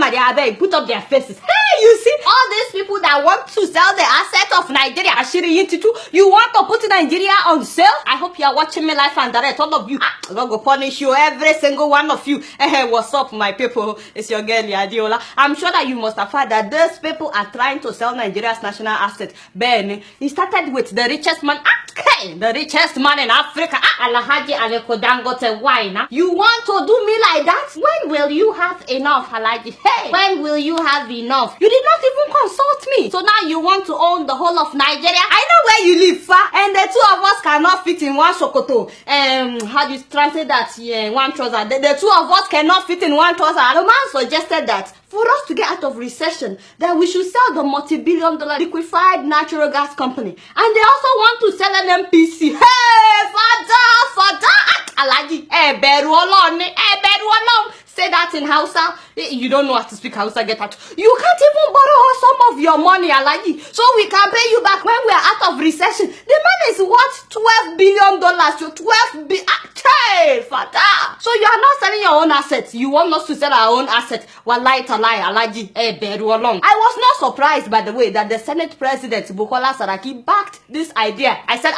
my dear, I beg, put up their faces. Hey, you see, all these people that want to sell the assets of Nigeria, Ashiri Institute, you want to put Nigeria on sale? I hope you are watching me live and direct, all of you. I'm going to punish you, every single one of you. Hey, what's up, my people? It's your girl, Adiola. I'm sure that you must have heard that these people are trying to sell Nigeria's national asset. Ben, he started with the richest man, the richest man in Africa, Alhaji Aliko Dangote. Why now? You want to do me like that? When will you have enough, Alhaji? Hey, when will you have enough? You did not even consult me. So now you want to own the whole of Nigeria? I know where you live, far, and the two of us cannot fit in one shokoto. How do you translate that? Yeah, one trouser. The two of us cannot fit in one trouser. The man suggested that for us to get out of recession, that we should sell the multi-billion-dollar liquefied natural gas company. And they also want to sell an MPC. Hey, father, Alhaji, beru Olorun, beru Olorun. Say that in Hausa. You don't know how to speak Hausa, get out. You can't even borrow us some of your money, Alhaji, so we can pay you back when we're out of recession. The man is worth $12 billion. So 12 billion. Hey, father. So you are not selling your own assets. You want us to sell our own assets. Wallahi talai, Alhaji, beru Olorun. I was not surprised, by the way, that the Senate President, Bukola Saraki, backed this idea. I said,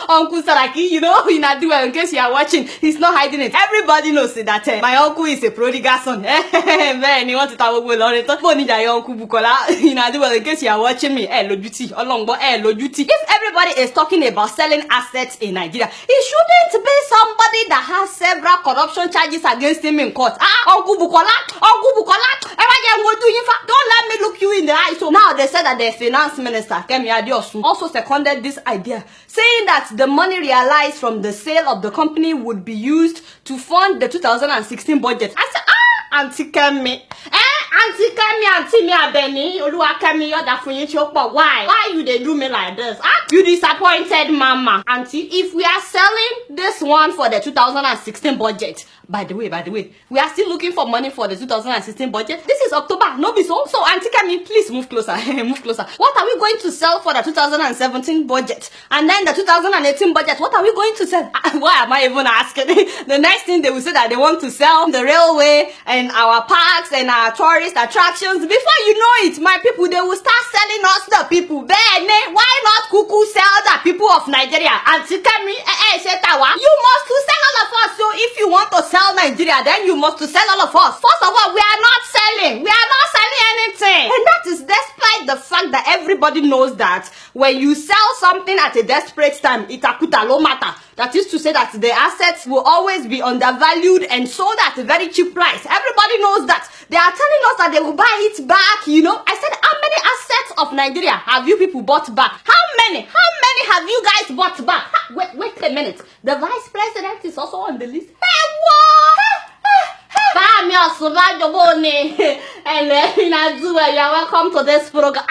Uncle Saraki, you know, in Adua, in case you are watching, he's not hiding it. Everybody knows that my uncle is a prodigal son. Man, you want to talk about it? Uncle Bukola, in Adua, in case you are watching me, if everybody is talking about selling assets in Nigeria, it shouldn't be somebody that has several corruption charges against him in court. Uncle Bukola, don't let me look you in the eye. So now they said that the finance minister, Kemi Adeosun, also seconded this idea, saying that the money realized from the sale of the company would be used to fund the 2016 budget. I said, Auntie Kemi, Auntie me Abeni, Oluwakemi, why? Why you they do me like this? You disappointed mama. Auntie, if we are selling this one for the 2016 budget, by the way, we are still looking for money for the 2016 budget. This is October, no be so. So Auntie Kemi, please move closer, move closer. What are we going to sell for the 2017 budget? And then the 2018 budget, what are we going to sell? Why am I even asking? The next thing they will say that they want to sell the railway and our parks and our tourist attractions. Before you know it, my people, they will start selling us the people. Bene, why not Kuku sell the people of Nigeria? Auntie Kemi, you must to sell all of us. So if you want to sell Nigeria, then you must to sell all of us. First of all, we are not selling. We are not selling anything. And that is despite the fact that everybody knows that when you sell something at a desperate time, itakuta lo matter. That is to say that the assets will always be undervalued and sold at a very cheap price. Everybody knows that. They are telling us that they will buy it back, you know. I said, how many assets of Nigeria have you people bought back? How many have you guys bought back? Wait a minute. The vice president is also on the list. Hey, what? And you are welcome to this program.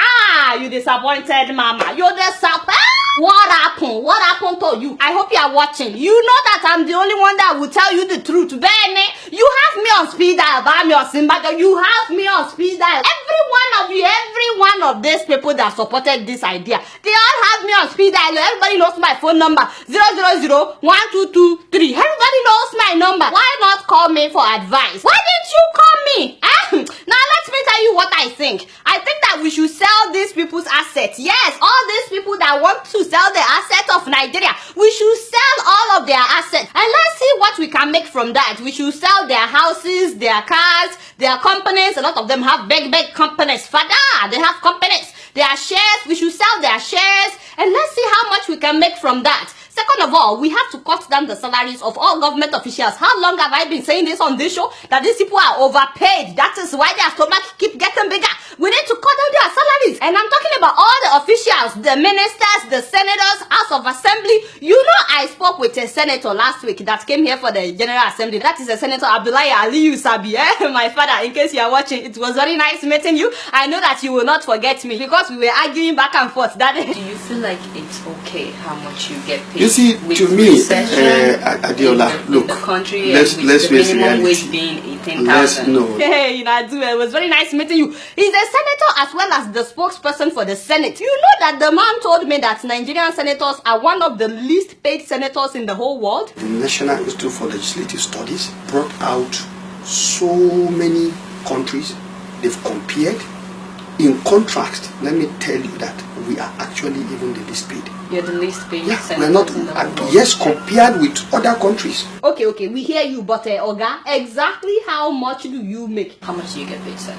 You disappointed mama. You disappointed. What happened? What happened to you? I hope you are watching. You know that I'm the only one that will tell you the truth. Benny, you have me on speed dial. You have me on speed dial. Every one of you, every one of these people that supported this idea, they all have me on speed dial. Everybody knows my phone number. 0001223. Everybody knows my number. Why not call me for advice? Why didn't you call me? Now let me tell you what I think. I think that we should sell these people's assets. Yes, all these people that want to sell the assets of Nigeria, we should sell all of their assets. And let's see what we can make from that. We should sell their houses, their cars, their companies. A lot of them have big companies. Father, they have companies. Their shares, we should sell their shares. And let's see how much we can make from that. Second of all, we have to cut down the salaries of all government officials. How long have I been saying this on this show? That these people are overpaid. That is why their stomach keep getting bigger. We need to cut down their salaries. And I'm talking about all the officials, the ministers, the senators, House of Assembly. You know, I spoke with a senator last week that came here for the General Assembly. That is a Senator Abdullahi Aliyu Sabi. My father, in case you are watching, it was very nice meeting you. I know that you will not forget me because we were arguing back and forth. Do you feel like it's okay how much you get paid? You see, to me, Adiola, look, let's face reality. 10,000. No. Hey, it was very nice meeting you. He's a senator as well as the spokesperson for the Senate. You know that the man told me that Nigerian senators are one of the least paid senators in the whole world. The National Institute for Legislative Studies brought out so many countries they've compared. In contrast, let me tell you that we are actually even the least paid. You're the least paid. Yeah, we're not. Yes, compared with other countries. Okay, we hear you, but Oga, exactly how much do you make? How much do you get paid, sir?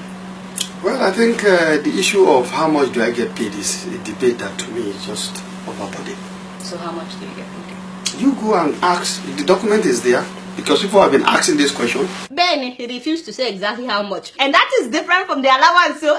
Well, I think the issue of how much do I get paid is a debate that to me is just overbody. So how much do you get paid? You go and ask. The document is there. Because people have been asking this question. Ben, he refused to say exactly how much. And that is different from the allowance. So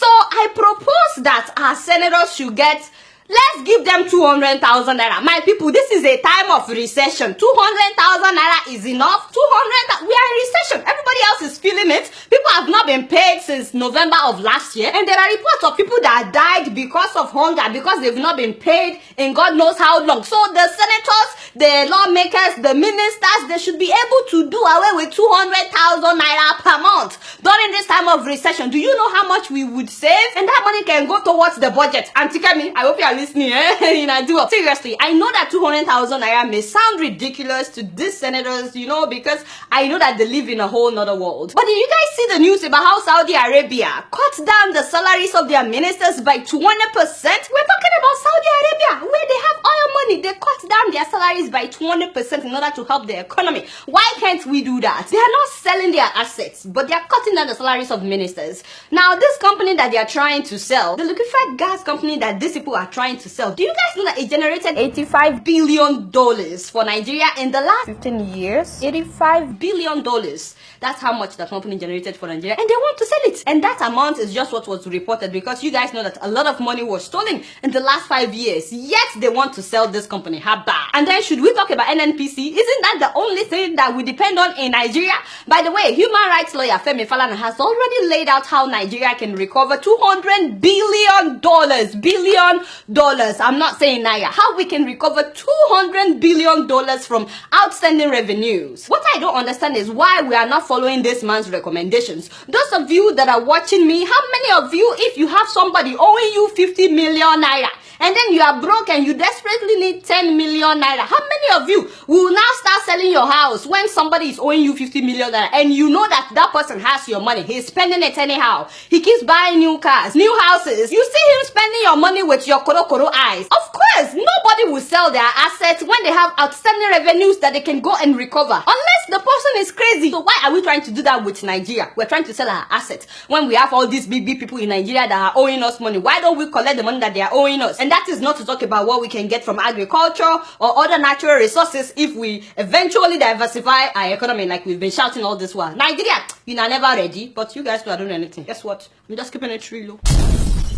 I propose that our senators should get, let's give them 200,000 naira. My people, this is a time of recession. 200,000 naira is enough. 200, we are in recession. Everybody else is feeling it. People have not been paid since November of last year. And there are reports of people that died because of hunger, because they've not been paid in God knows how long. So the senators, the lawmakers, the ministers, they should be able to do away with 200,000 naira per month during this time of recession. Do you know how much we would save? And that money can go towards the budget. Auntie Kemi, I hope you are listening. Seriously, I know that 200,000 naira may sound ridiculous to these senators, you know, because I know that they live in a whole nother world. But did you guys see the news about how Saudi Arabia cut down the salaries of their ministers by 20%? We're talking about Saudi Arabia, where they have oil money. They cut down their salaries by 20% in order to help the economy. Why can't we do that? They are not selling their assets, but they are cutting down the salaries of ministers. Now, this company that they are trying to sell, the liquefied gas company that these people are trying to sell, do you guys know that it generated $85 billion for Nigeria in the last 15 years? $85 billion. That's how much the company generated for Nigeria, and they want to sell it. And that amount is just what was reported, because you guys know that a lot of money was stolen in the last 5 years, yet they want to sell this company. Haba. And then should we talk about NNPC? Isn't that the only thing that we depend on in Nigeria? By the way, human rights lawyer Femi Falana has already laid out how Nigeria can recover $200 billion. I'm not saying naira. How we can recover $200 billion from outstanding revenues. What I don't understand is why we are not following this man's recommendations. Those of you that are watching me, how many of you, if you have somebody owing you 50 million naira, and then you are broke and you desperately need 10 million naira, how many of you will now start selling your house when somebody is owing you 50 million naira and you know that that person has your money? He's spending it anyhow. He keeps buying new cars, new houses. You see him spending your money with your koro eyes. Of course, nobody will sell their assets when they have outstanding revenues that they can go and recover. Unless the person is crazy. So why are we trying to do that with Nigeria? We're trying to sell our assets when we have all these big people in Nigeria that are owing us money. Why don't we collect the money that they are owing us? And that is not to talk about what we can get from agriculture or other natural resources if we eventually diversify our economy like we've been shouting all this while. Nigeria, you're never ready, but you guys are doing anything. Guess what? I'm just keeping it real.